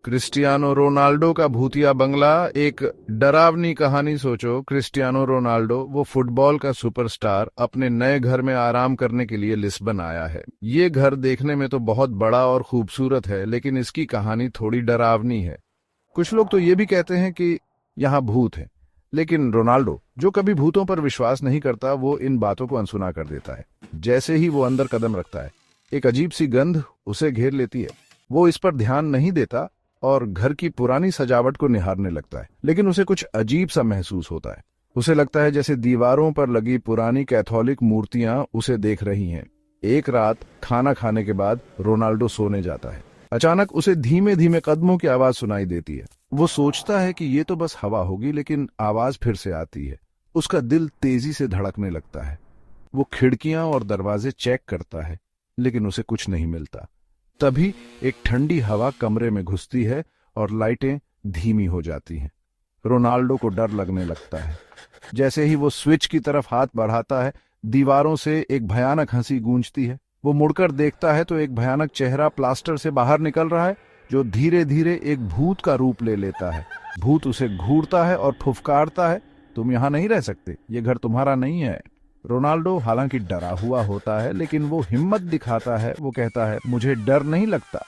Cristiano Ronaldo का भूतिया बंगला एक डरावनी कहानी। सोचो, क्रिस्टियानो रोनाल्डो वो फुटबॉल का सुपरस्टार अपने नए घर में आराम करने के लिए लिस्बन आया है। ये घर देखने में तो बहुत बड़ा और खूबसूरत है, लेकिन इसकी कहानी थोड़ी डरावनी है। कुछ लोग तो ये भी कहते हैं कि यहाँ भूत है, लेकिन रोनाल्डो, जो कभी भूतों पर विश्वास नहीं करता, वो इन बातों को अनसुना कर देता है। जैसे ही वो अंदर कदम रखता है, एक अजीब सी गंध उसे घेर लेती है। वो इस पर ध्यान नहीं देता और घर की पुरानी सजावट को निहारने लगता है, लेकिन उसे कुछ अजीब सा महसूस होता है। उसे लगता है जैसे दीवारों पर लगी पुरानी कैथोलिक मूर्तियां उसे देख रही हैं। एक रात खाना खाने के बाद रोनाल्डो सोने जाता है। अचानक उसे धीमे धीमे कदमों की आवाज सुनाई देती है। वो सोचता है कि ये तो बस हवा होगी, लेकिन आवाज फिर से आती है। उसका दिल तेजी से धड़कने लगता है। वो खिड़कियां और दरवाजे चेक करता है, लेकिन उसे कुछ नहीं मिलता। तभी एक ठंडी हवा कमरे में घुसती है और लाइटें धीमी हो जाती हैं। रोनाल्डो को डर लगने लगता है। जैसे ही वो स्विच की तरफ हाथ बढ़ाता है, दीवारों से एक भयानक हंसी गूंजती है। वो मुड़कर देखता है तो एक भयानक चेहरा प्लास्टर से बाहर निकल रहा है, जो धीरे धीरे एक भूत का रूप ले लेता है। भूत उसे घूरता है और फुफकारता है, तुम यहां नहीं रह सकते, ये घर तुम्हारा नहीं है। रोनाल्डो हालांकि डरा हुआ होता है, लेकिन वो हिम्मत दिखाता है। वो कहता है, मुझे डर नहीं लगता।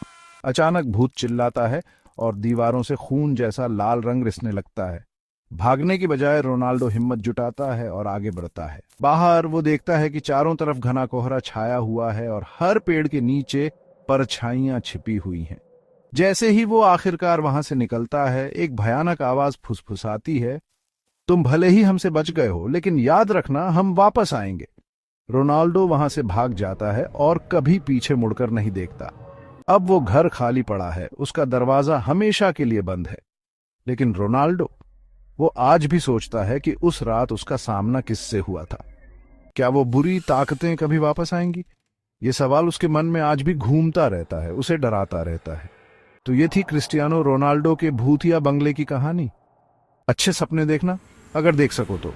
अचानक भूत चिल्लाता है और दीवारों से खून जैसा लाल रंग रिसने लगता है। भागने की बजाय रोनाल्डो हिम्मत जुटाता है और आगे बढ़ता है। बाहर वो देखता है कि चारों तरफ घना कोहरा छाया हुआ है और हर पेड़ के नीचे परछाइयां छिपी हुई हैं। जैसे ही वो आखिरकार वहां से निकलता है, एक भयानक आवाज फुसफुसाती है, तुम भले ही हमसे बच गए हो, लेकिन याद रखना, हम वापस आएंगे। रोनाल्डो वहां से भाग जाता है और कभी पीछे मुड़कर नहीं देखता। अब वो घर खाली पड़ा है, उसका दरवाजा हमेशा के लिए बंद है। लेकिन रोनाल्डो, वो आज भी सोचता है कि उस रात उसका सामना किससे हुआ था। क्या वो बुरी ताकतें कभी वापस आएंगी? ये सवाल उसके मन में आज भी घूमता रहता है, उसे डराता रहता है। तो ये थी क्रिस्टियानो रोनाल्डो के भूतिया बंगले की कहानी। अच्छे सपने देखना, अगर देख सको तो।